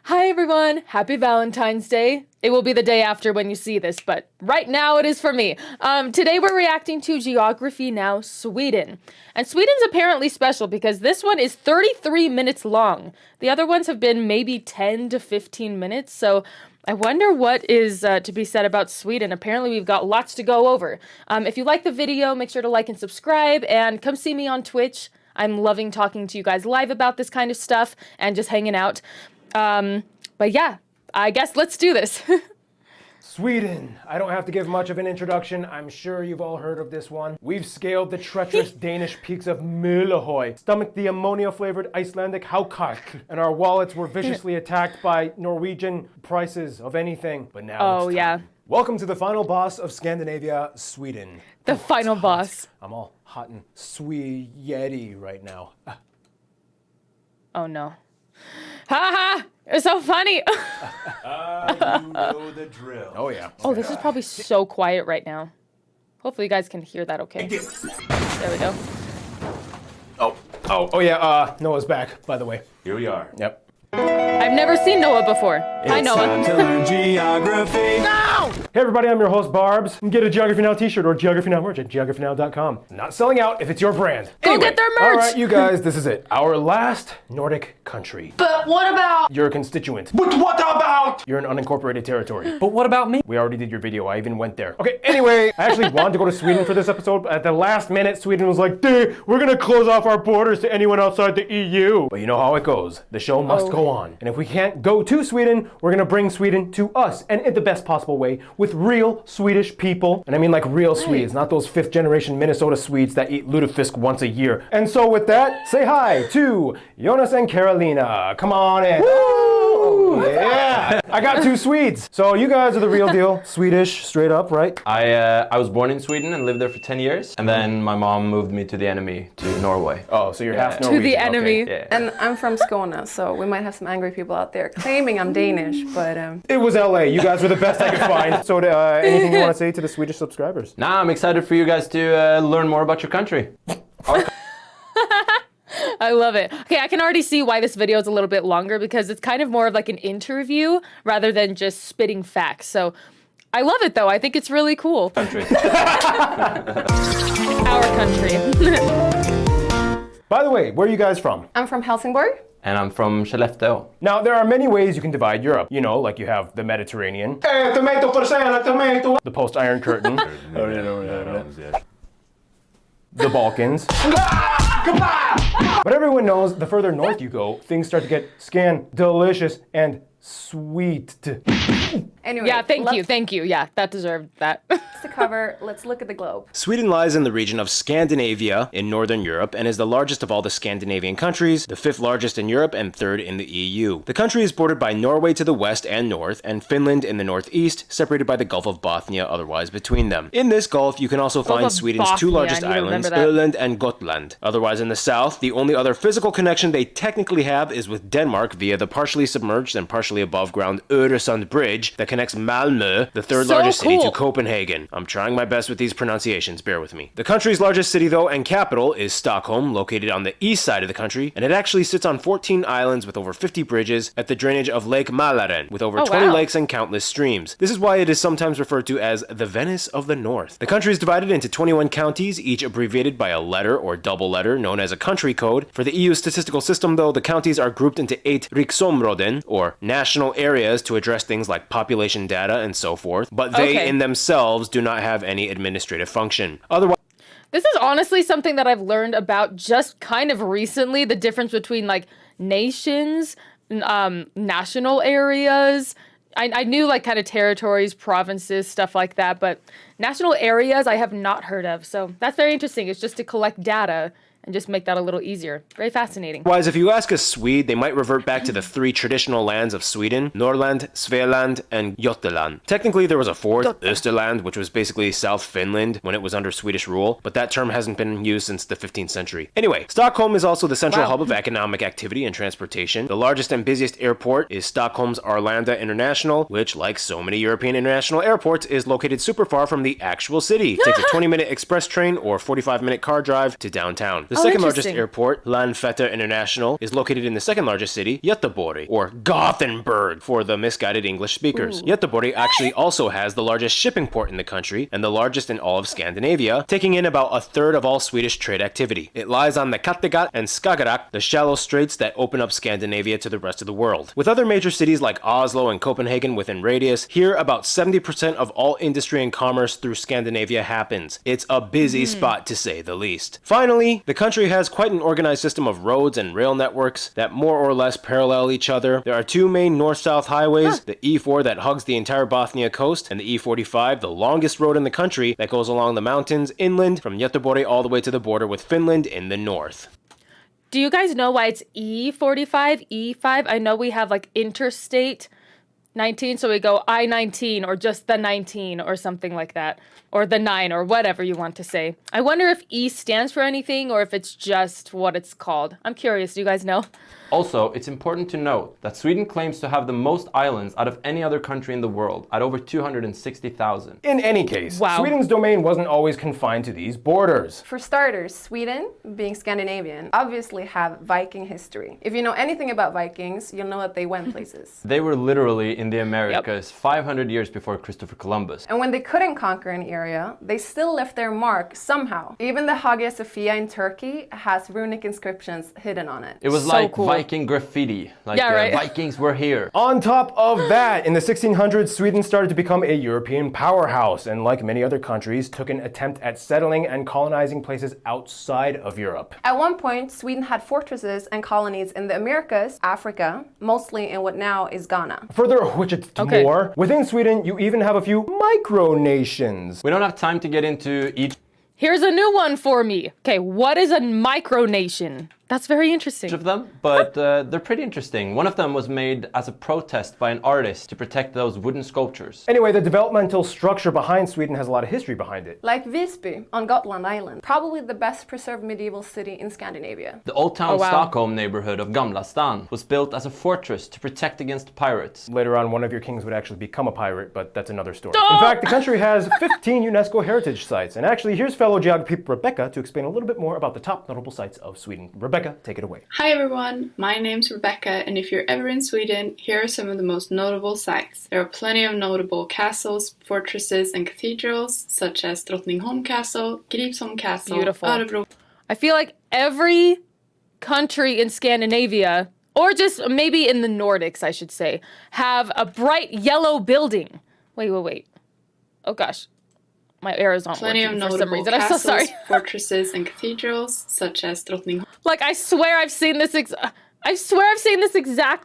Hi everyone, happy Valentine's Day. It will be the day after when you see this, but right now it is for me. Today we're reacting to Geography Now Sweden. And Sweden's apparently special because this one is 33 minutes long. The other ones have been maybe 10 to 15 minutes, so I wonder what is to be said about Sweden. Apparently we've got lots to go over. If you like the video, make sure to like and subscribe, and come see me on Twitch. I'm loving talking to you guys live about this kind of stuff and just hanging out. But yeah, I guess let's do this. Sweden. I don't have to give much of an introduction. I'm sure you've all heard of this one. We've scaled the treacherous Danish peaks of Møllehøj, stomached the ammonia-flavored Icelandic Haukak, and our wallets were viciously attacked by Norwegian prices of anything. But now it's time. Yeah. Welcome to the final boss of Scandinavia, Sweden. The final boss. I'm all hot and Swedish right now. Oh no. Ha ha! It's so funny. You know the drill. Oh yeah. Oh, this is probably so quiet right now. Hopefully you guys can hear that okay. There we go. Oh yeah, Noah's back, by the way. Here we are. Yep. I've never seen Noah before. Hi, Noah. Time to learn geography. No! Hey everybody, I'm your host Barbs. You can get a Geography Now t-shirt or Geography Now merch at geographynow.com. Not selling out if it's your brand. Go get their merch! Alright, you guys, this is it. Our last Nordic country. But what about? You're a constituent. But what about? You're an unincorporated territory. But what about me? We already did your video, I even went there. Okay, anyway, I actually wanted to go to Sweden for this episode, but at the last minute, Sweden was like, dude, we're gonna close off our borders to anyone outside the EU. But you know how it goes. The show must go on. And if we can't go to Sweden, we're gonna bring Sweden to us, and in the best possible way, with real Swedish people. And I mean like real Swedes, not those 5th generation Minnesota Swedes that eat lutefisk once a year. And so with that, say hi to Jonas and Carolina. Come on in. Woo! Yeah! I got 2 Swedes. So you guys are the real deal. Swedish, straight up, right? I was born in Sweden and lived there for 10 years. And then my mom moved me to the enemy, to Norway. Oh, so you're half Norwegian. To the enemy. Okay. Yeah. And I'm from Skåne, so we might have some angry people out there claiming I'm Danish, but It was LA. You guys were the best I could find. So anything you want to say to the Swedish subscribers? Nah, I'm excited for you guys to learn more about your country. I love it. Okay, I can already see why this video is a little bit longer because it's kind of more of like an interview rather than just spitting facts. So I love it though. I think it's really cool. Country. Our country. By the way, where are you guys from? I'm from Helsingborg. And I'm from Skellefteå. Now, there are many ways you can divide Europe. You know, like you have the Mediterranean. Tomato for sale, tomato. The post-Iron Curtain. The Balkans. But everyone knows the further north you go, things start to get delicious and sweet. Anyway, Yeah, thank you. Yeah, that deserved that. to cover, let's look at the globe. Sweden lies in the region of Scandinavia in Northern Europe and is the largest of all the Scandinavian countries, the 5th largest in Europe and 3rd in the EU. The country is bordered by Norway to the west and north, and Finland in the northeast, separated by the Gulf of Bothnia otherwise between them. In this gulf, you can also find of Sweden's 2 Bothnia, largest I need to islands, remember that. Öland and Gotland. Otherwise in the south, the only other physical connection they technically have is with Denmark via the partially submerged and partially above ground Öresund Bridge that connects Malmö, the 3rd largest city, to Copenhagen. I'm trying my best with these pronunciations, bear with me. The country's largest city, though, and capital is Stockholm, located on the east side of the country, and it actually sits on 14 islands with over 50 bridges at the drainage of Lake Mälaren, with over 20 lakes and countless streams. This is why it is sometimes referred to as the Venice of the North. The country is divided into 21 counties, each abbreviated by a letter or double letter known as a country code. For the EU statistical system, though, the counties are grouped into 8 riksområden, or national areas, to address things like population data and so forth, but they in themselves do not have any administrative function. Otherwise, This is honestly something that I've learned about just kind of recently, the difference between like nations, national areas. I knew like kind of territories, provinces, stuff like that, but national areas I have not heard of. So that's very interesting. It's just to collect data and just make that a little easier. Very fascinating. Otherwise, if you ask a Swede, they might revert back to the 3 traditional lands of Sweden: Norrland, Svealand, and Götaland. Technically, there was a 4th, Österland, which was basically South Finland when it was under Swedish rule, but that term hasn't been used since the 15th century. Anyway, Stockholm is also the central hub of economic activity and transportation. The largest and busiest airport is Stockholm's Arlanda International, which, like so many European international airports, is located super far from the actual city. It takes a 20-minute express train or 45-minute car drive to downtown. The second largest interesting. airport, Landvetter International, is located in the second largest city, Göteborg, or Gothenburg for the misguided English speakers. Göteborg actually also has the largest shipping port in the country and the largest in all of Scandinavia, taking in about a third of all Swedish trade activity. It lies on the Kattegat and Skagerrak, the shallow straits that open up Scandinavia to the rest of the world. With other major cities like Oslo and Copenhagen within radius, here about 70% of all industry and commerce through Scandinavia happens. It's a busy spot to say the least. Finally, the country has quite an organized system of roads and rail networks that more or less parallel each other. There are two main north-south highways, the E4 that hugs the entire Bothnia coast, and the E45, the longest road in the country that goes along the mountains inland from Göteborg all the way to the border with Finland in the north. Do you guys know why it's E45, E5? I know we have like interstate 19, so we go I-19 or just the 19 or something like that, or the 9 or whatever you want to say. I wonder if E stands for anything or if it's just what it's called. I'm curious. Do you guys know? Also, it's important to note that Sweden claims to have the most islands out of any other country in the world, at over 260,000. In any case, Wow. Sweden's domain wasn't always confined to these borders. For starters, Sweden, being Scandinavian, obviously have Viking history. If you know anything about Vikings, you'll know that they went places. They were literally in the Americas 500 years before Christopher Columbus. And when they couldn't conquer an area, they still left their mark somehow. Even the Hagia Sophia in Turkey has runic inscriptions hidden on it. It was So like cool. Viking graffiti, like Yeah, right. Vikings were here. On top of that, in the 1600s, Sweden started to become a European powerhouse, and like many other countries, took an attempt at settling and colonizing places outside of Europe. At one point, Sweden had fortresses and colonies in the Americas, Africa, mostly in what now is Ghana. Further which it's Okay. more, within Sweden, you even have a few micronations. We don't have time to get into each Here's a new one for me. Okay, what is a micronation? That's very interesting. of them, but they're pretty interesting. One of them was made as a protest by an artist to protect those wooden sculptures. Anyway, the developmental structure behind Sweden has a lot of history behind it. Like Visby on Gotland Island, probably the best preserved medieval city in Scandinavia. The old town Oh, wow. Stockholm neighborhood of Gamla Stan was built as a fortress to protect against pirates. Later on, one of your kings would actually become a pirate, but that's another story. In fact, the country has 15 UNESCO heritage sites. And actually, here's fellow geography Rebecca to explain a little bit more about the top notable sites of Sweden. Rebecca, take it away. Hi everyone, my name's Rebecca, and if you're ever in Sweden, here are some of the most notable sites. There are plenty of notable castles, fortresses, and cathedrals, such as Drottningholm Castle, Gripsholm Castle, Beautiful. Örebro. I feel like every country in Scandinavia, or just maybe in the Nordics, I should say, have a bright yellow building. Wait. Oh gosh. My arrows aren't Plenty of working for some notable reason. I'm so castles, sorry. fortresses, and cathedrals, such as Drottningholm. Like, I swear I've seen this exact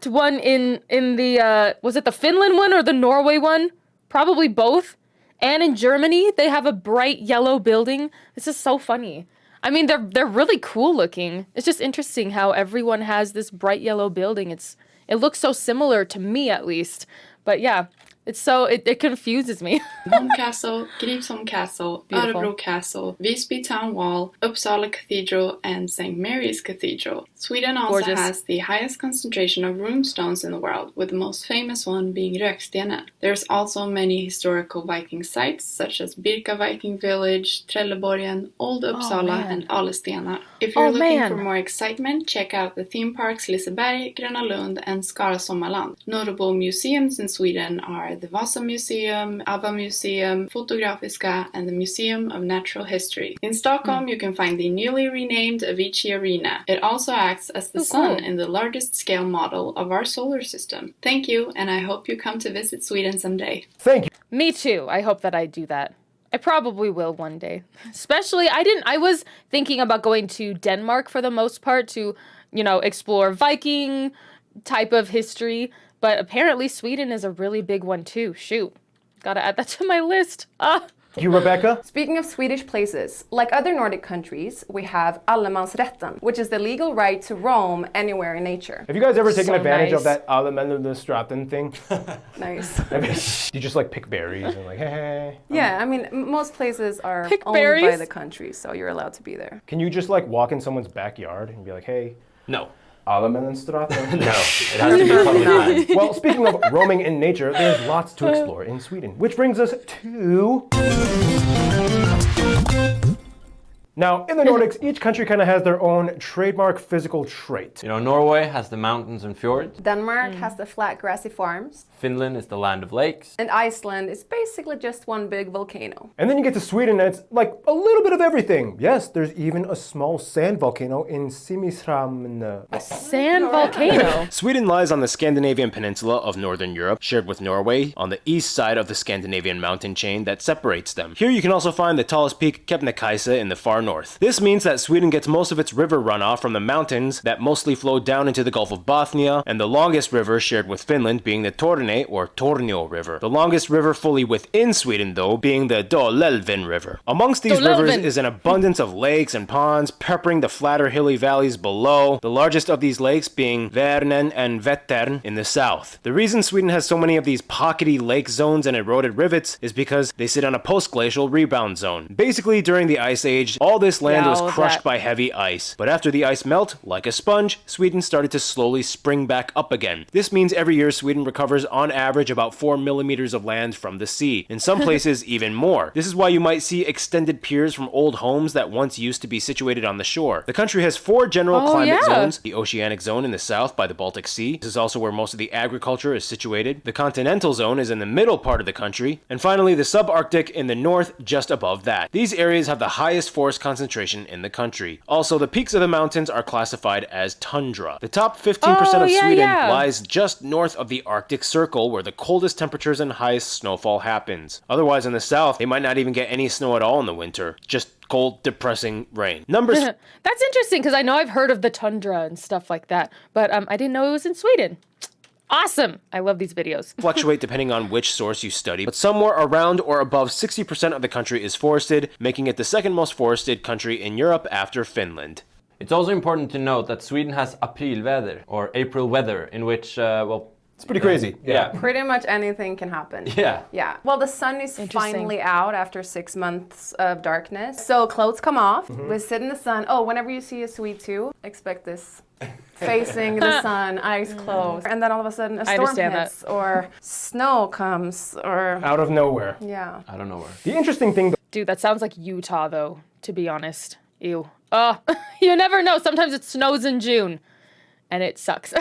one in the, was it the Finland one or the Norway one? Probably both. And in Germany, they have a bright yellow building. This is so funny. I mean, they're really cool looking. It's just interesting how everyone has this bright yellow building. It looks so similar to me, at least. But yeah, it confuses me. Holm Castle, Gripsholm Castle, Beautiful. Örebro Castle, Visby Town Wall, Uppsala Cathedral, and St. Mary's Cathedral. Sweden also Gorgeous. has the highest concentration of runestones in the world, with the most famous one being Rökstenen. There's also many historical Viking sites, such as Birka Viking Village, Trelleborgen, Old Uppsala, man. and Alestena. If you're Oh, looking man. for more excitement, check out the theme parks Liseberg, Gröna Lund, and Skara Sommarland. Notable museums in Sweden are the Vasa Museum, ABBA Museum, Fotografiska, and the Museum of Natural History. In Stockholm, you can find the newly renamed Avicii Arena. It also acts as the sun cool. in the largest scale model of our solar system. Thank you, and I hope you come to visit Sweden someday. Thank you. Me too. I hope that I do that. I probably will one day. Especially, I was thinking about going to Denmark for the most part to, explore Viking type of history. But apparently Sweden is a really big one too. Shoot. Gotta add that to my list. Thank you, Rebecca. Speaking of Swedish places, like other Nordic countries, we have allemansrätten, which is the legal right to roam anywhere in nature. Have you guys ever taken So advantage of nice. that Allemansrätten thing? Nice. You just like pick berries and like, hey. Yeah, I mean, most places are Pick owned by berries? the country, so you're allowed to be there. Can you just like walk in someone's backyard and be like, hey, No. Allemansrätten? No, it has to be public land. Well, speaking of roaming in nature, there's lots to explore in Sweden. Which brings us to Now, in the Nordics, each country kind of has their own trademark physical trait. You know, Norway has the mountains and fjords. Denmark has the flat grassy farms. Finland is the land of lakes. And Iceland is basically just one big volcano. And then you get to Sweden and it's like a little bit of everything. Yes, there's even a small sand volcano in Simrishamn. A sand volcano. Sweden lies on the Scandinavian peninsula of northern Europe, shared with Norway on the east side of the Scandinavian mountain chain that separates them. Here you can also find the tallest peak, Kebnekaise, in the far north. This means that Sweden gets most of its river runoff from the mountains that mostly flow down into the Gulf of Bothnia, and the longest river shared with Finland being the Torne or Tornio River. The longest river fully within Sweden, though, being the Dalälven River. Amongst these rivers is an abundance of lakes and ponds, peppering the flatter hilly valleys below, the largest of these lakes being Värnen and Vättern in the south. The reason Sweden has so many of these pockety lake zones and eroded rivets is because they sit on a post-glacial rebound zone. Basically, during the Ice Age, all this land was crushed by heavy ice. But after the ice melt, like a sponge, Sweden started to slowly spring back up again. This means every year Sweden recovers on average about 4 millimeters of land from the sea. In some places, even more. This is why you might see extended piers from old homes that once used to be situated on the shore. The country has 4 general climate zones. The oceanic zone in the south by the Baltic Sea. This is also where most of the agriculture is situated. The continental zone is in the middle part of the country. And finally, the subarctic in the north just above that. These areas have the highest forest concentration in the country. Also, the peaks of the mountains are classified as tundra. The top 15% of Sweden lies just north of the Arctic Circle, where the coldest temperatures and highest snowfall happens. Otherwise, in the south, they might not even get any snow at all in the winter. Just cold, depressing rain. Numbers. That's interesting because I know I've heard of the tundra and stuff like that, but I didn't know it was in Sweden. Awesome! I love these videos. Fluctuate depending on which source you study, but somewhere around or above 60% of the country is forested, making it the second most forested country in Europe after Finland. It's also important to note that Sweden has aprilväder, or April weather, in which, it's pretty crazy. Yeah. Pretty much anything can happen. Yeah. Well, the sun is finally out after 6 months of darkness. So clothes come off. We sit in the sun. Oh, whenever you see a Swede too, expect this. Facing the sun, eyes closed. And then all of a sudden a storm hits or snow comes or... Out of nowhere. Yeah. I don't know where. The interesting thing... Dude, that sounds like Utah though, to be honest. Ew. Oh, you never know. Sometimes it snows in June and it sucks.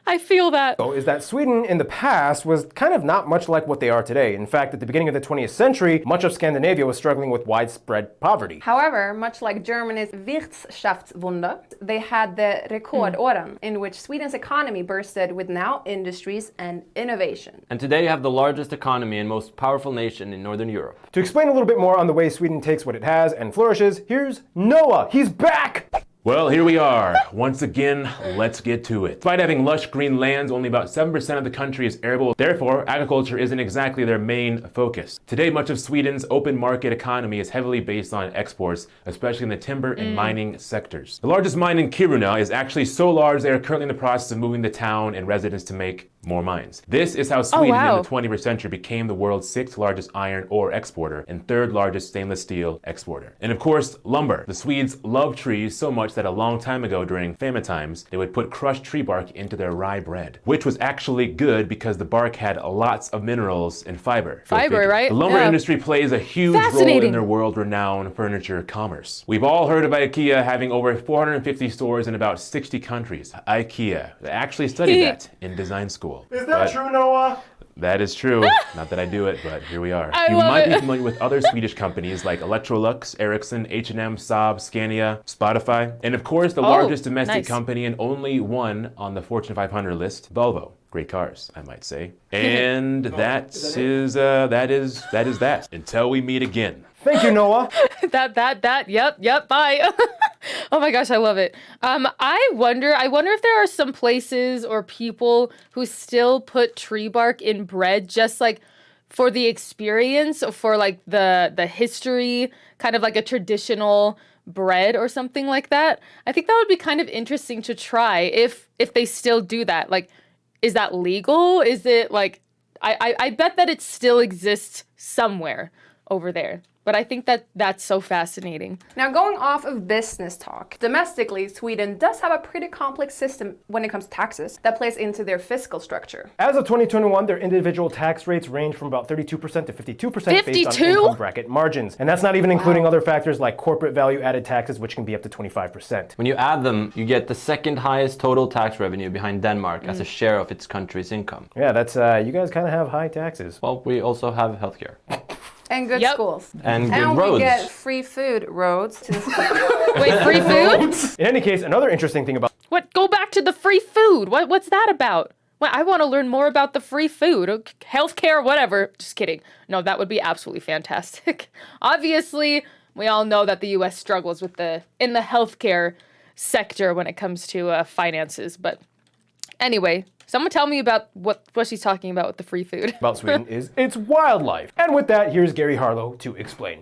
I feel that. Is that Sweden in the past was kind of not much like what they are today. In fact, at the beginning of the 20th century, much of Scandinavia was struggling with widespread poverty. However, much like Germany's Wirtschaftswunder, they had the rekordåren, in which Sweden's economy bursted with now industries and innovation. And today you have the largest economy and most powerful nation in Northern Europe. To explain a little bit more on the way Sweden takes what it has and flourishes, here's Noah. He's back! Well, here we are. Once again, let's get to it. Despite having lush green lands, only about 7% of the country is arable. Therefore, agriculture isn't exactly their main focus. Today, much of Sweden's open market economy is heavily based on exports, especially in the timber and mining sectors. The largest mine in Kiruna is actually so large they are currently in the process of moving the town and residents to make more mines. This is how Sweden in the 21st century became the world's 6th largest iron ore exporter and 3rd largest stainless steel exporter. And of course, lumber. The Swedes love trees so much that a long time ago during famine times, they would put crushed tree bark into their rye bread, which was actually good because the bark had lots of minerals and fiber. Fiber, right? The lumber industry plays a huge role in their world-renowned furniture commerce. We've all heard of IKEA having over 450 stores in about 60 countries. IKEA. I actually studied that in design school. Is that true, Noah? That is true. Not that I do it, but here we are. You love might it. be familiar with other Swedish companies like Electrolux, Ericsson, H&M, Saab, Scania, Spotify, and of course the largest domestic company and only one on the Fortune 500 list, Volvo. Great cars, I might say. And that is that. Until we meet again. Thank you, Noah. Yep, bye. Oh my gosh, I love it. I wonder if there are some places or people who still put tree bark in bread just like for the experience, for like the history, kind of like a traditional bread or something like that. I think that would be kind of interesting to try if they still do that. Like, is that legal? Is it like, I bet that it still exists somewhere over there. But I think that's so fascinating. Now, going off of business talk, domestically, Sweden does have a pretty complex system when it comes to taxes that plays into their fiscal structure. As of 2021, their individual tax rates range from about 32% to 52% based on 52? income bracket margins. And that's not even including other factors like corporate value-added taxes, which can be up to 25%. When you add them, you get the second highest total tax revenue behind Denmark as a share of its country's income. Yeah, that's, you guys kind of have high taxes. Well, we also have healthcare. And good schools. And good and roads. we get free food roads to the school. Wait, free food? In any case, another interesting thing about What? Go back to the free food. What's that about? Well, I want to learn more about the free food. Healthcare, whatever. Just kidding. No, that would be absolutely fantastic. Obviously, we all know that the U.S. struggles with in the healthcare sector when it comes to finances. But anyway, someone tell me about what she's talking about with the free food. about Sweden is its wildlife. And with that, here's Gary Harlow to explain.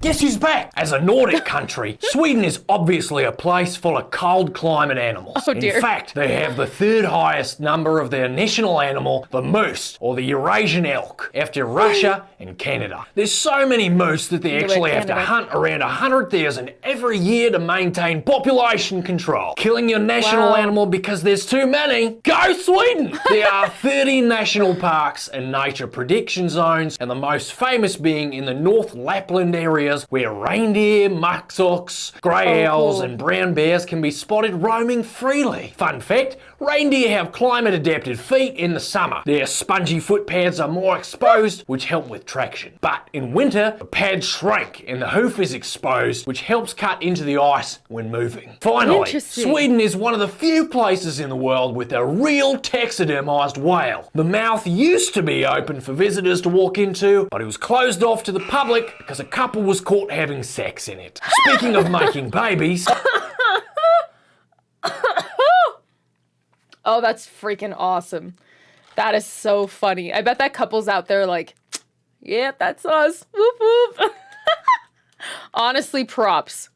Guess who's back? As a Nordic country, Sweden is obviously a place full of cold climate animals. Oh, dear. In fact, they have the third highest number of their national animal, the moose, or the Eurasian elk, after Russia and Canada. There's so many moose that they actually have to hunt around 100,000 every year to maintain population control. Killing your national animal because there's too many? Go Sweden! There are 30 national parks and nature prediction zones, and the most famous being in the North Lapland area where reindeer, muskox, grey owls and brown bears can be spotted roaming freely. Fun fact, reindeer have climate-adapted feet in the summer. Their spongy foot pads are more exposed, which help with traction. But in winter, the pads shrink and the hoof is exposed, which helps cut into the ice when moving. Finally, Sweden is one of the few places in the world with a real taxidermised whale. The mouth used to be open for visitors to walk into, but it was closed off to the public because a couple was caught having sex in it. Speaking of making babies... Oh, that's freaking awesome. That is so funny. I bet that couple's out there like, yeah, that's us. Whoop whoop. Honestly, props.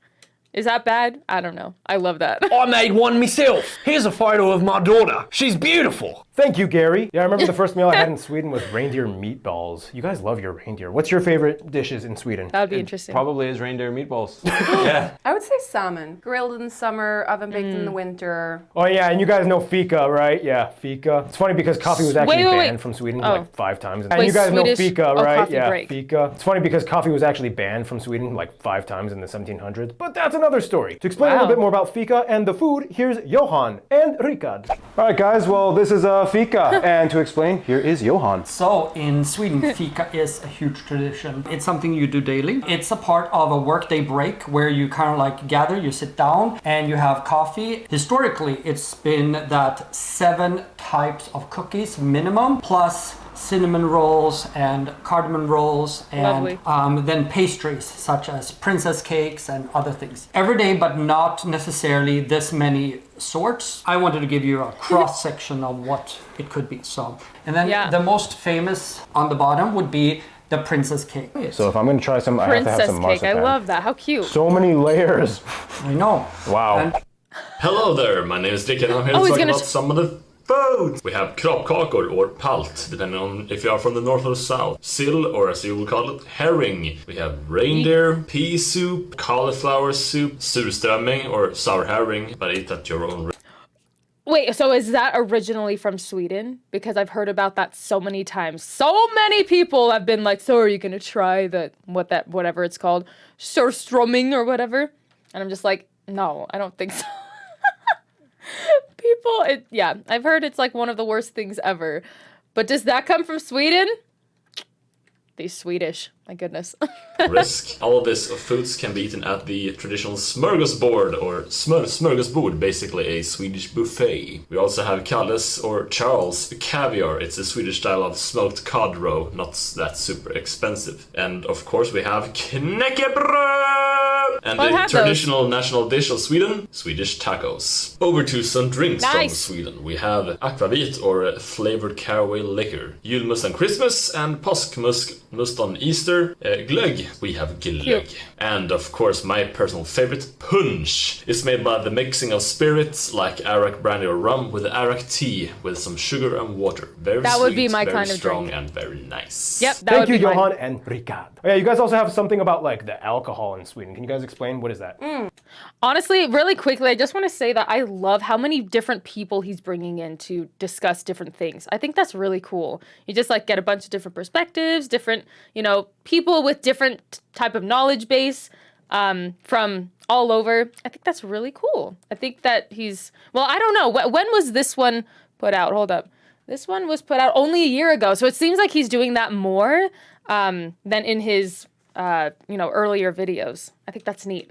Is that bad? I don't know. I love that. I made one myself. Here's a photo of my daughter. She's beautiful. Thank you, Gary. Yeah, I remember the first meal I had in Sweden was reindeer meatballs. You guys love your reindeer. What's your favorite dishes in Sweden? That would be interesting. Probably is reindeer meatballs. Yeah. I would say salmon. Grilled in the summer, oven baked in the winter. Oh yeah, and you guys know fika, right? Yeah, fika. It's funny because coffee was actually banned from Sweden like 5 times. And you guys Swedish, know fika, right? Yeah, break. fika. It's funny because coffee was actually banned from Sweden like 5 times in the 1700s, but that's another story. To explain a little bit more about fika and the food, here's Johan and Rikard. All right, guys, well, this is fika. And to explain, here is Johan. So in Sweden, fika is a huge tradition. It's something you do daily. It's a part of a workday break where you kind of like gather, you sit down and you have coffee. Historically, it's been that 7 types of cookies minimum, plus cinnamon rolls and cardamom rolls and then pastries such as princess cakes and other things. Every day, but not necessarily this many sorts. I wanted to give you a cross section of what it could be. So, and then the most famous on the bottom would be the princess cake. So if I'm going to try some, I have to have some marzipan. Cake. I love that. How cute. So many layers. I know. Wow. Hello there, my name is Dick and I'm here to talk about some of the food. We have kroppkakor or palt, depending on if you are from the north or the south. Sill, or as you will call it, herring. We have reindeer, pea soup, cauliflower soup, surströmming or sour herring, but eat at your own risk. Wait, so is that originally from Sweden? Because I've heard about that so many times. So many people have been like, so are you gonna try whatever it's called, surströmming or whatever? And I'm just like, no, I don't think so. I've heard it's like one of the worst things ever. But does that come from Sweden? These Swedish, my goodness. Risk. All of these foods can be eaten at the traditional smörgåsbord or smörgåsbord, basically a Swedish buffet. We also have Kalles or Charles caviar. It's a Swedish style of smoked cod roe, not that super expensive. And of course we have knäckebröd! And I'll the have traditional national dish of Sweden, Swedish tacos. Over to some drinks from Sweden. We have aquavit, or flavored caraway liquor, julmust on Christmas, and påskmust on Easter. Glögg, we have glögg. And of course, my personal favorite, punch. It's made by the mixing of spirits like arak, brandy, or rum with arak tea with some sugar and water. Very That sweet, would be my very kind of strong, drink. and very nice. Yep, that Thank would you, be mine. Johan and Rikard. Oh, yeah, you guys also have something about like the alcohol in Sweden. Can you guys explain? What is that? Honestly, really quickly, I just want to say that I love how many different people he's bringing in to discuss different things. I think that's really cool. You just like get a bunch of different perspectives, different, people with different type of knowledge base from all over. I think that's really cool. I think that I don't know. When was this one put out? Hold up. This one was put out only a year ago. So it seems like he's doing that more than in his, earlier videos. I think that's neat.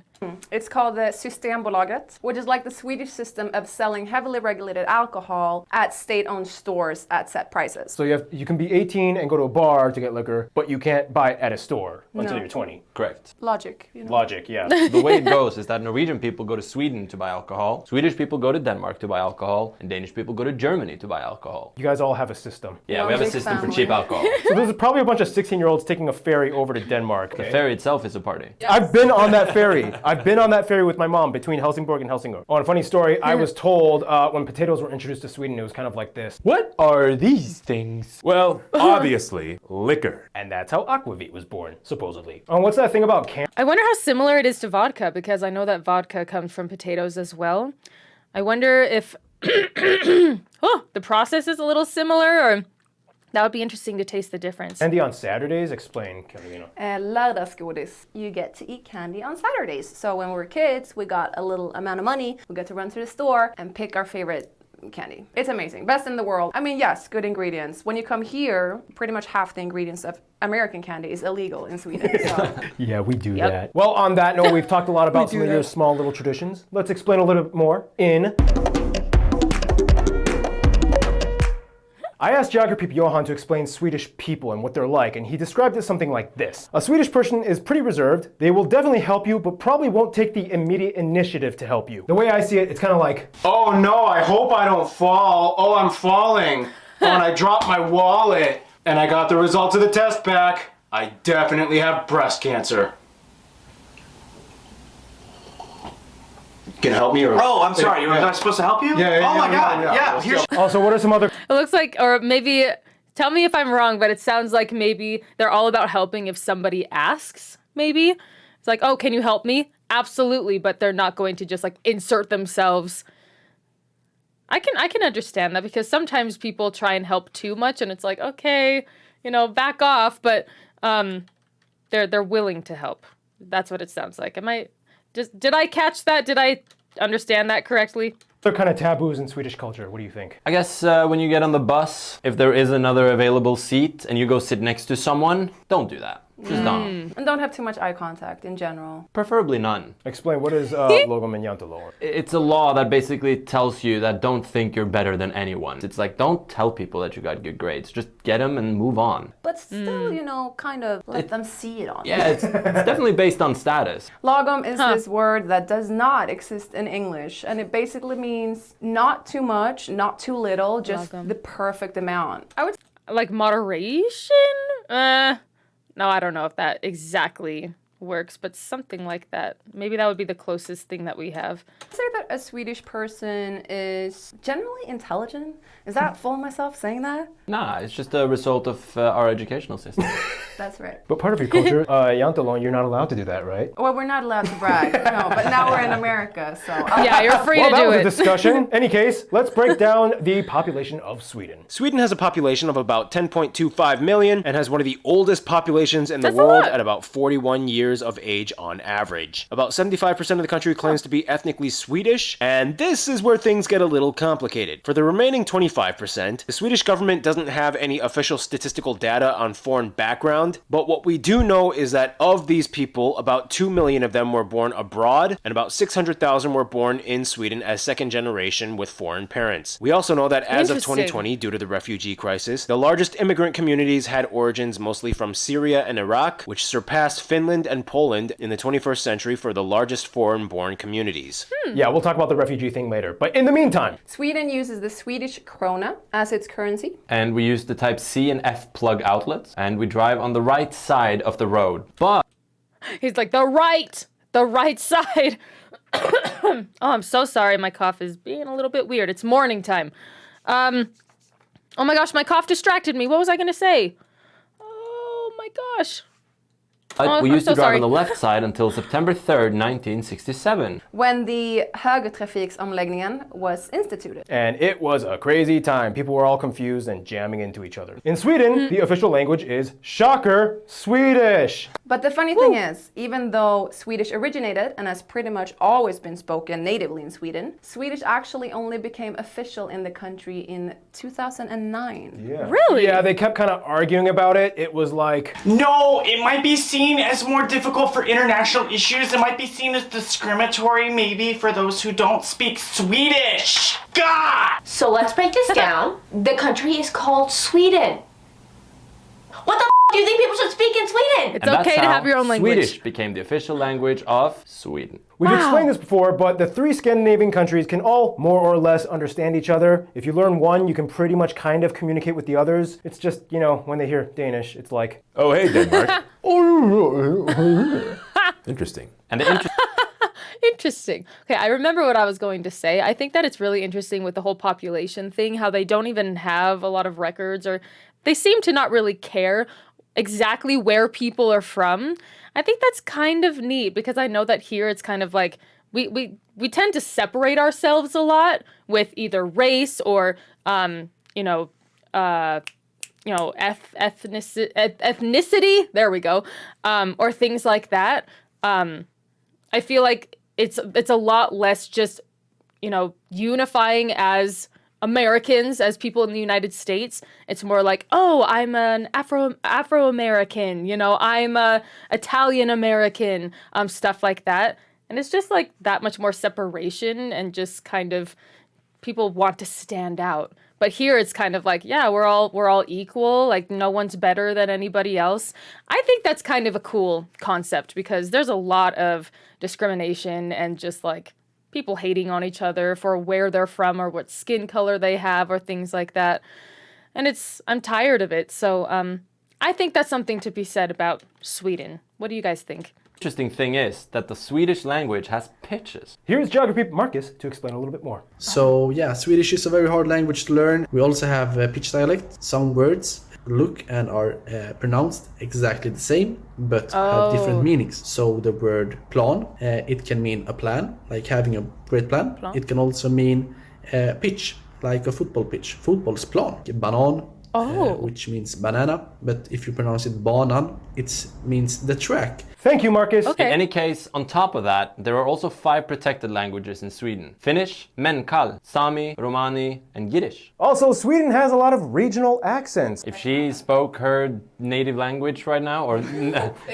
It's called the Systembolaget, which is like the Swedish system of selling heavily regulated alcohol at state-owned stores at set prices. So you can be 18 and go to a bar to get liquor, but you can't buy it at a store until you're 20. Correct. Logic, Logic, yeah. The way it goes is that Norwegian people go to Sweden to buy alcohol, Swedish people go to Denmark to buy alcohol, and Danish people go to Germany to buy alcohol. You guys all have a system. Yeah, we have a system for cheap alcohol. So there's probably a bunch of 16-year-olds taking a ferry over to Denmark. The ferry itself is a party. I've been on that ferry. I've been on that ferry with my mom between Helsingborg and Helsingør. Oh, and a funny story, I was told when potatoes were introduced to Sweden, it was kind of like this. What are these things? Well, obviously, liquor. And that's how aquavit was born, supposedly. Oh, and what's that thing about I wonder how similar it is to vodka, because I know that vodka comes from potatoes as well. I wonder if the process is a little similar, or that would be interesting to taste the difference. Candy on Saturdays? Explain, Carolina. Lördagsgodis. You get to eat candy on Saturdays. So when we were kids, we got a little amount of money. We got to run to the store and pick our favorite candy. It's amazing. Best in the world. I mean, yes, good ingredients. When you come here, pretty much half the ingredients of American candy is illegal in Sweden. So. Yeah, we do that. Well, on that note, we've talked a lot about some of your small little traditions. Let's explain a little bit more in... I asked geography Johan to explain Swedish people and what they're like, and he described it as something like this. A Swedish person is pretty reserved. They will definitely help you, but probably won't take the immediate initiative to help you. The way I see it, it's kind of like, oh no, I hope I don't fall. Oh, I'm falling. Oh, and I dropped my wallet. And I got the results of the test back. I definitely have breast cancer. Can you help me? Or... Oh, I'm sorry. Was I supposed to help you? Yeah. Oh my God. Yeah. Here's... Also, what are some other... It looks like, or maybe, tell me if I'm wrong, but it sounds like maybe they're all about helping if somebody asks, maybe. It's like, oh, can you help me? Absolutely, but they're not going to just like insert themselves. I can understand that, because sometimes people try and help too much and it's like, okay, back off, but they're willing to help. That's what it sounds like. Did I catch that? Did I understand that correctly? Other kind of taboos in Swedish culture, what do you think? I guess when you get on the bus, if there is another available seat and you go sit next to someone, don't do that. Just don't. And don't have too much eye contact in general. Preferably none. Explain, what is lagom and jantelaw? It's a law that basically tells you that don't think you're better than anyone. It's like, don't tell people that you got good grades. Just get them and move on. But still, kind of let them see it on you. Yeah, it's definitely based on status. Lagom is this word that does not exist in English, and it basically means not too much, not too little, just the perfect amount. I would like moderation? No, I don't know if that exactly works, but something like that. Maybe that would be the closest thing that we have. I'd say that a Swedish person is generally intelligent. Is that full of myself saying that? Nah, it's just a result of our educational system. That's right. But part of your culture, jantelon, you're not allowed to do that, right? Well, we're not allowed to brag, no, but now we're in America, so... Yeah, you're free to do it. Well, that was a discussion. Any case, let's break down the population of Sweden. Sweden has a population of about 10.25 million and has one of the oldest populations in the world at about 41 years of age on average. About 75% of the country claims to be ethnically Swedish, and this is where things get a little complicated. For the remaining 25%, the Swedish government doesn't have any official statistical data on foreign background, but what we do know is that of these people, about 2 million of them were born abroad, and about 600,000 were born in Sweden as second generation with foreign parents. We also know that as of 2020, due to the refugee crisis, the largest immigrant communities had origins mostly from Syria and Iraq, which surpassed Finland and and Poland in the 21st century for the largest foreign-born communities. Yeah, we'll talk about the refugee thing later. But in the meantime, Sweden uses the Swedish krona as its currency. And we use the type C and F plug outlets. And we drive on the right side of the road. But He's like, the right side. Oh, I'm so sorry. My cough is being a little bit weird. It's morning time. Oh my gosh, my cough distracted me. What was I going to say? Oh my gosh. we used to drive on the left side until September 3rd, 1967. When the högertrafiksomläggningen was instituted. And it was a crazy time. People were all confused and jamming into each other. In Sweden, the official language is, shocker, Swedish. But the funny thing is, even though Swedish originated and has pretty much always been spoken natively in Sweden, Swedish actually only became official in the country in 2009. Yeah. Really? Yeah, they kept kind of arguing about it. It was like, No, it might be seen as more difficult for international issues. It might be seen as discriminatory, maybe, for those who don't speak Swedish. God! So let's break this down. The country is called Sweden. What the do you think people should speak in Sweden? It's okay to have your own language. Swedish became the official language of Sweden. we've explained this before, but the three Scandinavian countries can all more or less understand each other. If you learn one, you can pretty much kind of communicate with the others. It's just, you know, when they hear Danish, it's like, Oh, hey, Denmark. Interesting. And the Interesting. Okay, I remember what I was going to say. I think that it's really interesting with the whole population thing, how they don't even have a lot of records, or they seem to not really care exactly where people are from. I think that's kind of neat because I know that here it's kind of like we tend to separate ourselves a lot with either race or ethnicity. There we go, or things like that. I feel like it's a lot less just, unifying as Americans, as people in the United States. It's more like, oh, I'm an Afro-American, I'm a Italian-American, stuff like that. And it's just like that much more separation and just kind of people want to stand out. But here it's kind of like, yeah, we're all equal, like no one's better than anybody else. I think that's kind of a cool concept because there's a lot of discrimination and just like people hating on each other for where they're from or what skin color they have or things like that. And I'm tired of it. So I think that's something to be said about Sweden. What do you guys think? interesting thing is that the Swedish language has pitches. Here's Geography Marcus to explain a little bit more. So yeah, Swedish is a very hard language to learn. We also have pitch dialect. Some words look and are pronounced exactly the same, but have different meanings. So the word plan, it can mean a plan, like having a great plan. It can also mean pitch, like a football pitch, fotbollsplan. Banan, which means banana, but if you pronounce it banan, it means the track. Thank you, Marcus. In any case, on top of that, there are also 5 protected languages in Sweden. Finnish, Menkal, Sami, Romani, and Yiddish. Also, Sweden has a lot of regional accents. If she spoke her native language right now, or... you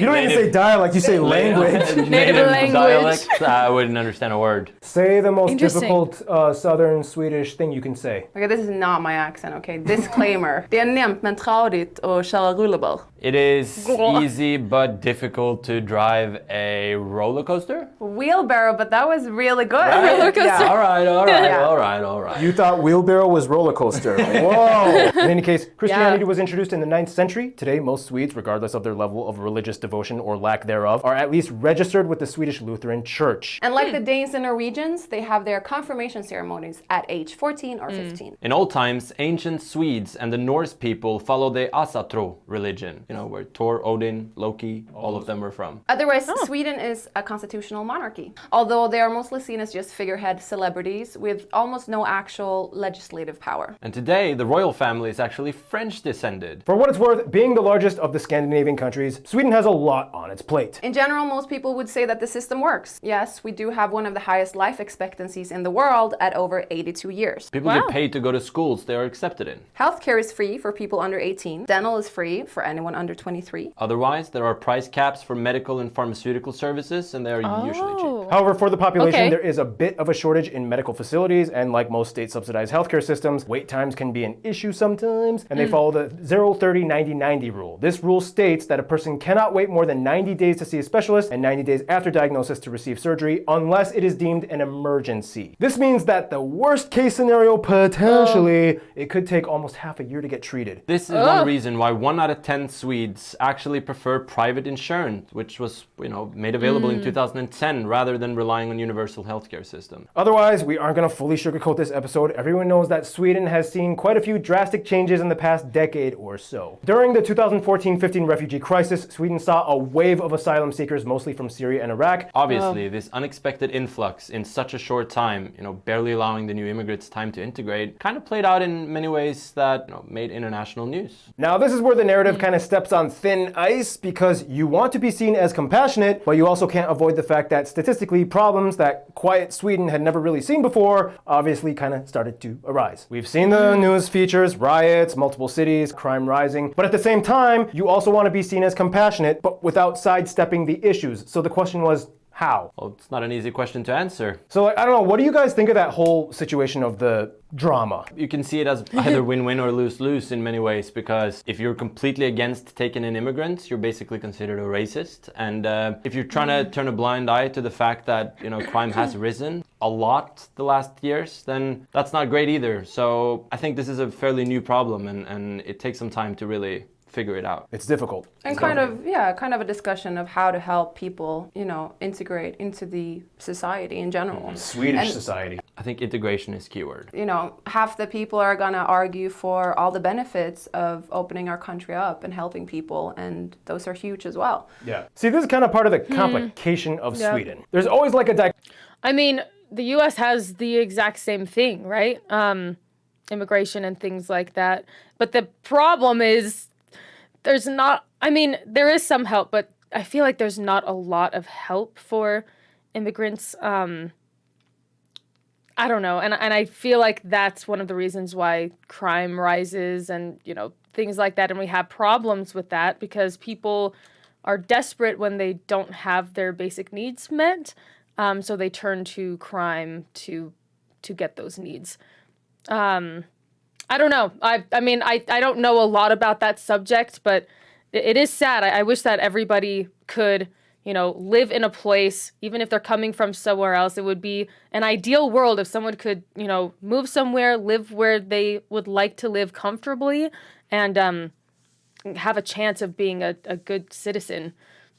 don't even say dialect, you say language. native dialect, I wouldn't understand a word. Say the most difficult southern Swedish thing you can say. Okay, this is not my accent, okay? Disclaimer. Det är nämnt men tradigt och köra rulleball. It is easy but difficult to drive a roller coaster? Wheelbarrow, but that was really good. Right? Roller coaster. Yeah. All right. You thought wheelbarrow was roller coaster. Whoa! In any case, Christianity was introduced in the 9th century. Today, most Swedes, regardless of their level of religious devotion or lack thereof, are at least registered with the Swedish Lutheran Church. And like the Danes and Norwegians, they have their confirmation ceremonies at age 14 or 15. In old times, ancient Swedes and the Norse people followed the Asatro religion, where Thor, Odin, Loki, all of them were from. Otherwise, Sweden is a constitutional monarchy, although they are mostly seen as just figurehead celebrities with almost no actual legislative power. And today, the royal family is actually French descended. For what it's worth, being the largest of the Scandinavian countries, Sweden has a lot on its plate. In general, most people would say that the system works. Yes, we do have one of the highest life expectancies in the world at over 82 years. People get paid to go to schools they are accepted in. Healthcare is free for people under 18. Dental is free for anyone under 23. Otherwise, there are price caps for medical and pharmaceutical services, and they are usually cheap. However, for the population, Okay. there is a bit of a shortage in medical facilities, and like most state-subsidized healthcare systems, wait times can be an issue sometimes, and they follow the 0-30-90-90 rule. This rule states that a person cannot wait more than 90 days to see a specialist and 90 days after diagnosis to receive surgery unless it is deemed an emergency. This means that the worst case scenario, potentially, it could take almost half a year to get treated. This is one reason why 1 out of 10 Swedes actually prefer private insurance, which was, made available in 2010 rather than relying on universal healthcare system. Otherwise, we aren't going to fully sugarcoat this episode. Everyone knows that Sweden has seen quite a few drastic changes in the past decade or so. During the 2014-15 refugee crisis, Sweden saw a wave of asylum seekers, mostly from Syria and Iraq. Obviously, this unexpected influx in such a short time, barely allowing the new immigrants time to integrate, kind of played out in many ways that made international news. Now, this is where the narrative kind of steps on thin ice, because you want to be seen as compassionate, but you also can't avoid the fact that statistically, problems that quiet Sweden had never really seen before obviously kind of started to arise. We've seen the news features, riots, multiple cities, crime rising, but at the same time, you also want to be seen as compassionate, but without sidestepping the issues. So the question was, how? Well, it's not an easy question to answer. So, I don't know, what do you guys think of that whole situation of the drama? You can see it as either win-win or lose-lose in many ways, because if you're completely against taking in immigrants, you're basically considered a racist. And if you're trying to turn a blind eye to the fact that, crime has risen a lot the last years, then that's not great either. So I think this is a fairly new problem, and it takes some time to really figure it out. It's difficult. And kind of a discussion of how to help people, integrate into the society in general. Swedish society. I think integration is keyword. Half the people are gonna argue for all the benefits of opening our country up and helping people, and those are huge as well. Yeah. See, this is kind of part of the complication of Sweden. There's always like a I mean, the U.S. has the exact same thing, right? Immigration and things like that. But the problem is, there is some help, but I feel like there's not a lot of help for immigrants. I don't know. And I feel like that's one of the reasons why crime rises and, things like that. And we have problems with that because people are desperate when they don't have their basic needs met. So they turn to crime to get those needs. I don't know. I don't know a lot about that subject, but it is sad. I wish that everybody could, live in a place, even if they're coming from somewhere else. It would be an ideal world if someone could, move somewhere, live where they would like to live comfortably, and have a chance of being a good citizen.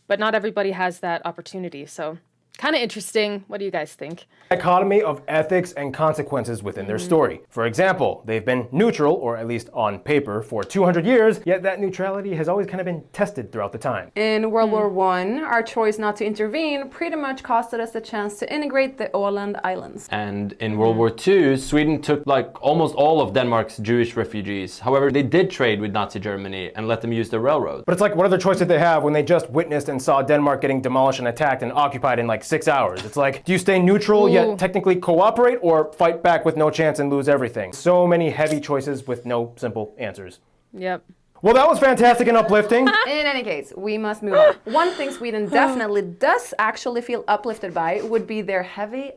But not everybody has that opportunity, so kind of interesting. What do you guys think? Dichotomy of ethics and consequences within their story. For example, they've been neutral, or at least on paper, for 200 years, yet that neutrality has always kind of been tested throughout the time. In World War I, our choice not to intervene pretty much costed us the chance to integrate the Åland Islands. And in World War II, Sweden took almost all of Denmark's Jewish refugees. However, they did trade with Nazi Germany and let them use the railroad. But it's like, what other choice did they have when they just witnessed and saw Denmark getting demolished and attacked and occupied in 6 hours? It's like, do you stay neutral yet technically cooperate, or fight back with no chance and lose everything? So many heavy choices with no simple answers. Yep. Well, that was fantastic and uplifting. In any case, we must move on. One thing Sweden definitely does actually feel uplifted by would be their heavy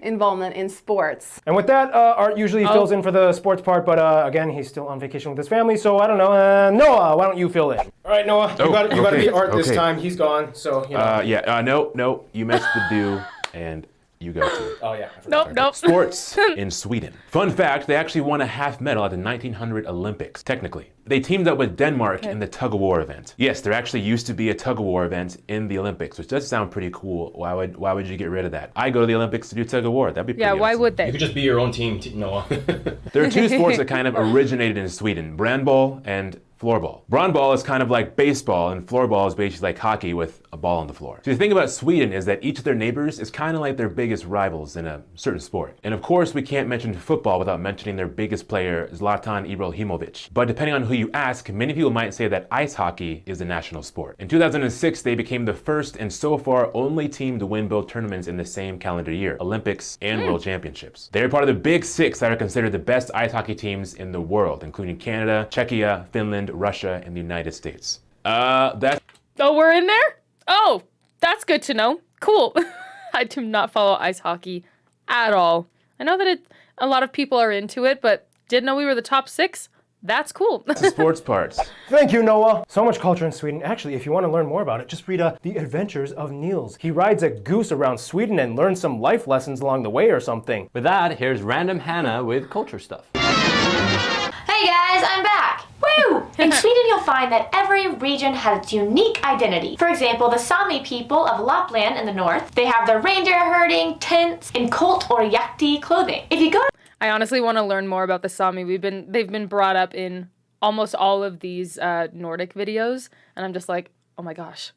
involvement in sports. And with that, Art usually fills in for the sports part, but again, he's still on vacation with his family, so I don't know. Noah, why don't you fill in? All right, Noah, you got to be Art this time. He's gone, so, No, you missed the do, and you go to. Oh, yeah. Nope. Sports in Sweden. Fun fact, they actually won a half medal at the 1900 Olympics, technically. They teamed up with Denmark in the tug-of-war event. Yes, there actually used to be a tug-of-war event in the Olympics, which does sound pretty cool. Why would you get rid of that? I go to the Olympics to do tug-of-war. That'd be pretty why awesome. would they? You could just be your own team, Noah. There are two sports that kind of originated in Sweden, brandball and floorball. Brandball is kind of like baseball, and floorball is basically like hockey with a ball on the floor. So the thing about Sweden is that each of their neighbors is kind of like their biggest rivals in a certain sport. And of course, we can't mention football without mentioning their biggest player, Zlatan Ibrahimovic. But depending on who you ask, many people might say that ice hockey is the national sport. In 2006, they became the first and so far only team to win both tournaments in the same calendar year, Olympics and World Championships. They're part of the big six that are considered the best ice hockey teams in the world, including Canada, Czechia, Finland, Russia, and the United States. Oh, we're in there? Oh, That's good to know. Cool. I do not follow ice hockey at all. I know that a lot of people are into it, but didn't know we were the top 6. That's cool. The sports parts. Thank you, Noah. So much culture in Sweden. Actually, if you want to learn more about it, just read The Adventures of Niels. He rides a goose around Sweden and learns some life lessons along the way or something. With that, here's Random Hannah with culture stuff. Hey guys, I'm back! Woo! In Sweden, you'll find that every region has its unique identity. For example, the Sami people of Lapland in the north, they have their reindeer herding, tents, and colt or yakti clothing. If you go to I honestly want to learn more about the Sami. They've been brought up in almost all of these Nordic videos, and I'm just like, oh my gosh.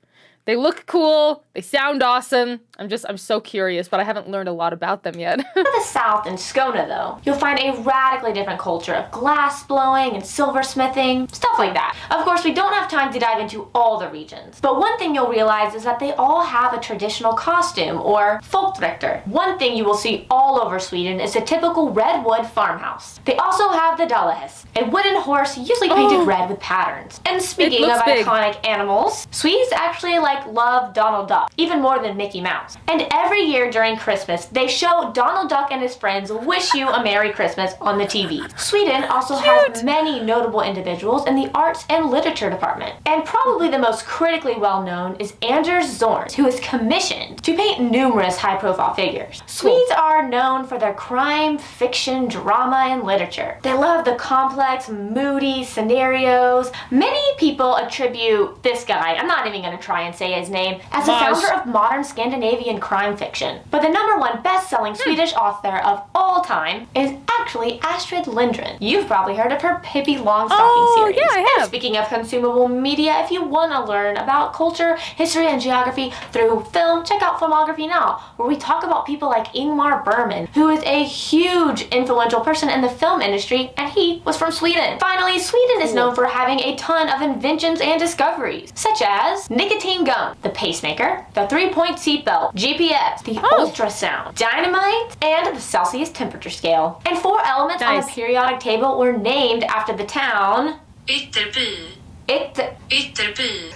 They look cool, they sound awesome. I'm so curious, but I haven't learned a lot about them yet. To the south in Skåne though, you'll find a radically different culture of glass blowing and silversmithing, stuff like that. Of course, we don't have time to dive into all the regions, but one thing you'll realize is that they all have a traditional costume or folkdräkter. One thing you will see all over Sweden is a typical redwood farmhouse. They also have the dalahäst, a wooden horse usually painted red with patterns. And speaking of iconic animals, Swedes actually love Donald Duck, even more than Mickey Mouse. And every year during Christmas, they show Donald Duck and his friends wish you a Merry Christmas on the TV. Sweden also has many notable individuals in the arts and literature department. And probably the most critically well known is Anders Zorn, who is commissioned to paint numerous high-profile figures. Swedes are known for their crime, fiction, drama, and literature. They love the complex, moody scenarios. Many people attribute this guy, I'm not even going to try and say his name, as the founder of modern Scandinavian crime fiction. But the #1 best-selling Swedish author of all time is actually Astrid Lindgren. You've probably heard of her Pippi Longstocking series. Yeah, I have. And speaking of consumable media, if you want to learn about culture, history, and geography through film, check out Filmography Now, where we talk about people like Ingmar Bergman, who is a huge influential person in the film industry, and he was from Sweden. Finally, Sweden is known for having a ton of inventions and discoveries, such as nicotine gum, the pacemaker, the 3-point seatbelt, GPS, the ultrasound, dynamite, and the Celsius temperature scale. And 4 elements on the periodic table were named after the town Ytterby. Ytterby.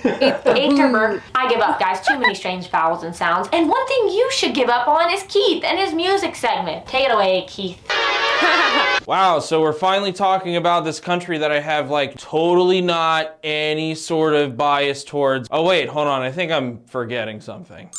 I give up, guys. Too many strange vowels and sounds. And one thing you should give up on is Keith and his music segment. Take it away, Keith. Wow, so we're finally talking about this country that I have totally not any sort of bias towards. Oh wait, hold on, I think I'm forgetting something.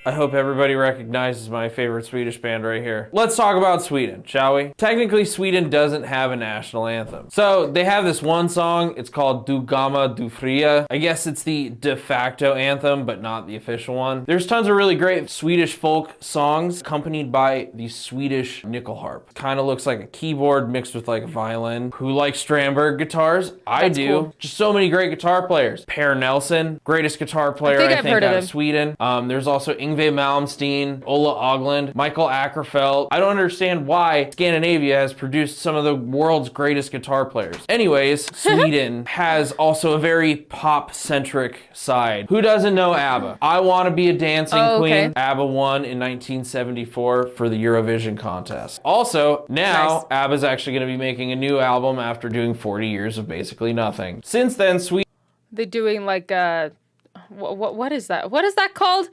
I hope everybody recognizes my favorite Swedish band right here. Let's talk about Sweden, shall we? Technically, Sweden doesn't have a national anthem. So they have this one song, it's called Du Gamla Du Fria. I guess it's the de facto anthem, but not the official one. There's tons of really great Swedish folk songs accompanied by the Swedish nickel harp. Kind of looks like a keyboard mixed with a violin. Who likes Strandberg guitars? I do. Cool. Just so many great guitar players. Per Nelson, greatest guitar player I think out of Sweden. There's also Yngwie Malmsteen, Ola Öglund, Michael Ackerfeldt. I don't understand why Scandinavia has produced some of the world's greatest guitar players. Anyways, Sweden has also a very pop-centric side. Who doesn't know ABBA? I Want to Be a Dancing Queen. ABBA won in 1974 for the Eurovision contest. Also, now ABBA's actually going to be making a new album after doing 40 years of basically nothing. Since then, Sweden... They're doing what is that? What is that called?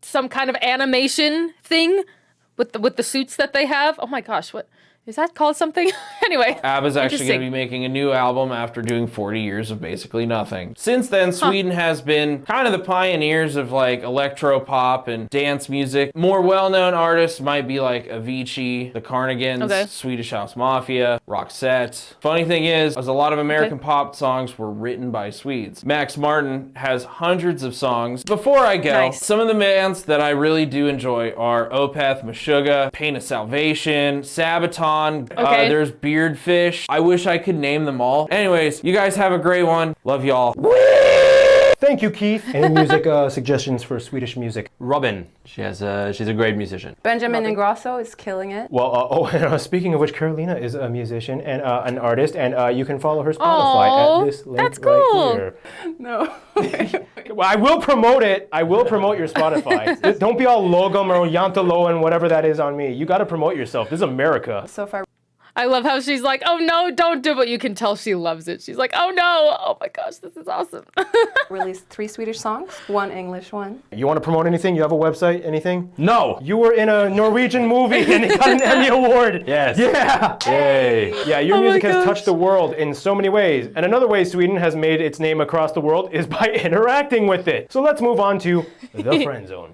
Some kind of animation thing with the suits that they have. Oh my gosh, what is that called? Something? Anyway, ABBA's actually going to be making a new album after doing 40 years of basically nothing. Since then, Sweden has been kind of the pioneers of electro pop and dance music. More well-known artists might be Avicii, the Carnigans, Swedish House Mafia, Roxette. Funny thing is a lot of American pop songs were written by Swedes. Max Martin has hundreds of songs. Before I go, some of the bands that I really do enjoy are Opeth, Meshuggah, Pain of Salvation, Sabaton. There's Beardfish. I wish I could name them all. Anyways, you guys have a great one. Love y'all. Thank you, Keith. Any music suggestions for Swedish music? Robin. She's a great musician. Benjamin Ingrosso is killing it. Well, speaking of which, Carolina is a musician and an artist, and you can follow her Spotify at this link right here. No. I will promote it. I will promote your Spotify. Don't be all Logum or Yantalo and whatever that is on me. You got to promote yourself. This is America. So far. I love how she's like, oh no, don't do it. You can tell she loves it. She's like, oh no. Oh my gosh, this is awesome. Released 3 Swedish songs, 1 English one. You want to promote anything? You have a website? Anything? No. You were in a Norwegian movie and it got an Emmy Award. Yes. Yeah. Yay. Yeah, your Oh my music has gosh. touched the world in so many ways. And another way Sweden has made its name across the world is by interacting with it. So let's move on to the friend zone.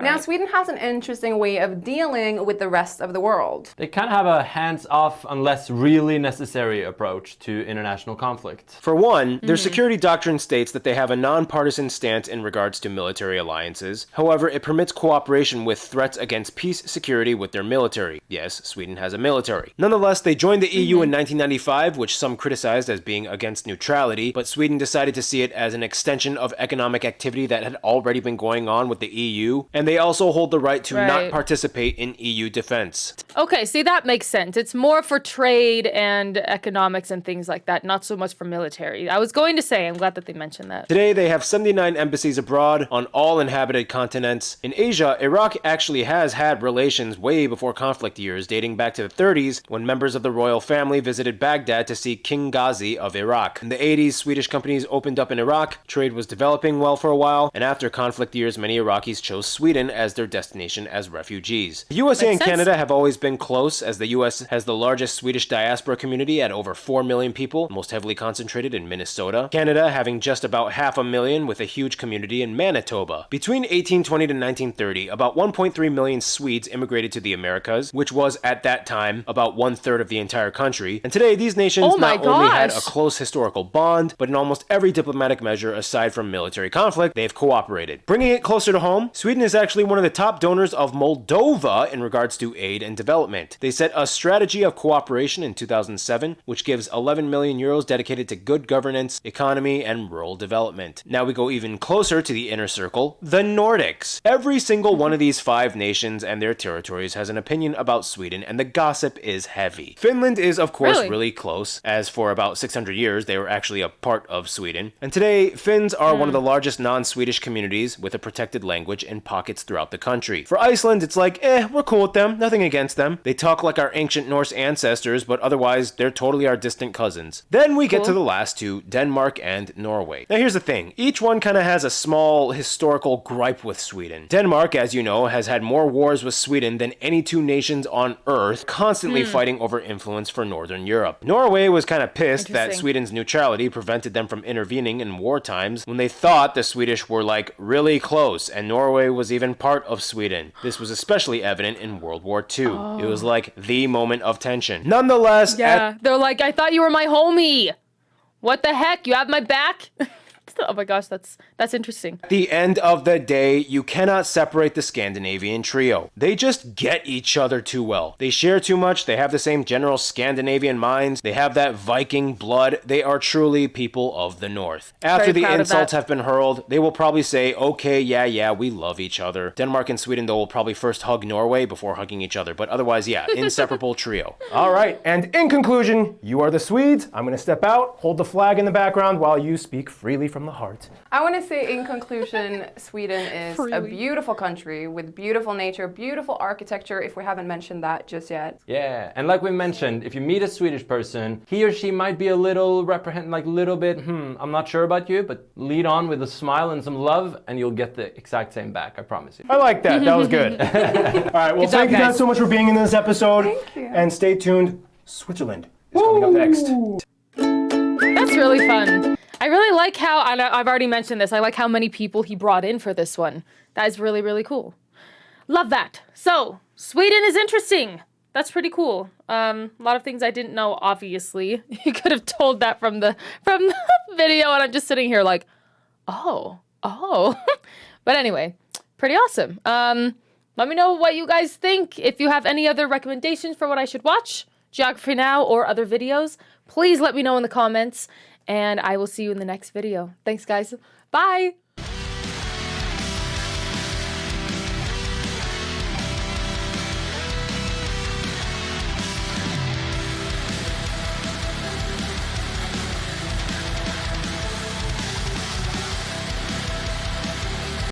Now, Sweden has an interesting way of dealing with the rest of the world. They kind of have a hands-off unless really necessary approach to international conflict. For one, their security doctrine states that they have a nonpartisan stance in regards to military alliances. However, it permits cooperation with threats against peace security with their military. Yes, Sweden has a military. Nonetheless, they joined the EU in 1995, which some criticized as being against neutrality, but Sweden decided to see it as an extension of economic activity that had already been going on with the EU, and they also hold the right to not participate in EU defense. Okay, see, that makes sense. It's more for trade and economics and things like that, not so much for military. I was going to say, I'm glad that they mentioned that. Today, they have 79 embassies abroad on all inhabited continents. In Asia, Iraq actually has had relations way before conflict years, dating back to the 30s, when members of the royal family visited Baghdad to see King Ghazi of Iraq. In the 80s, Swedish companies opened up in Iraq, trade was developing well for a while, and after conflict years, many Iraqis chose Sweden as their destination as refugees. The USA and Canada have always been close, as the US has the largest Swedish diaspora community at over 4 million people, most heavily concentrated in Minnesota. Canada having just about 500,000 with a huge community in Manitoba. Between 1820 to 1930, about 1.3 million Swedes immigrated to the Americas, which was at that time about 1/3 of the entire country. And today, these nations not only had a close historical bond, but in almost every diplomatic measure aside from military conflict, they've cooperated. Bringing it closer to home, Sweden is actually one of the top donors of Moldova in regards to aid and development. They set a strategy of cooperation in 2007, which gives 11 million euros dedicated to good governance, economy, and rural development. Now we go even closer to the inner circle, the Nordics. Every single one of these 5 nations and their territories has an opinion about Sweden, and the gossip is heavy. Finland is, of course, really close, as for about 600 years they were actually a part of Sweden. And today, Finns are one of the largest non-Swedish communities with a protected language in pockets throughout the country. For Iceland, it's like, we're cool with them, nothing against them. They talk like our ancient Norse ancestors, but otherwise, they're totally our distant cousins. Then we get to the last two, Denmark and Norway. Now here's the thing, each one kind of has a small historical gripe with Sweden. Denmark, as you know, has had more wars with Sweden than any 2 nations on Earth, constantly fighting over influence for Northern Europe. Norway was kind of pissed that Sweden's neutrality prevented them from intervening in war times when they thought the Swedish were like really close, and Norway was even part of Sweden. This was especially evident in World War II. It was like the moment of tension. Nonetheless, they're like, I thought you were my homie. What the heck? You have my back? Oh my gosh, that's interesting. At the end of the day, you cannot separate the Scandinavian trio. They just get each other too well. They share too much, they have the same general Scandinavian minds, they have that Viking blood, they are truly people of the North. After the insults have been hurled, they will probably say, okay, yeah, we love each other. Denmark and Sweden, though, will probably first hug Norway before hugging each other, but otherwise, yeah, inseparable trio. All right, and in conclusion, you are the Swedes. I'm gonna step out, hold the flag in the background while you speak freely from the heart. I want to say, in conclusion, Sweden is a beautiful country with beautiful nature, beautiful architecture, if we haven't mentioned that just yet. Yeah, and like we mentioned, if you meet a Swedish person, he or she might be a little I'm not sure about you, but lead on with a smile and some love, and you'll get the exact same back, I promise you. I like that. That was good. All right, well, thank you guys so much for being in this episode. Thank you. And stay tuned. Switzerland is coming up next. That's really fun. I really like how, I've already mentioned this, I like how many people he brought in for this one. That is really, really cool. Love that. So, Sweden is interesting. That's pretty cool. A lot of things I didn't know, obviously. You could have told that from the video, and I'm just sitting here like, oh. But anyway, pretty awesome. Let me know what you guys think. If you have any other recommendations for what I should watch, Geography Now or other videos, please let me know in the comments. And I will see you in the next video. Thanks, guys. Bye.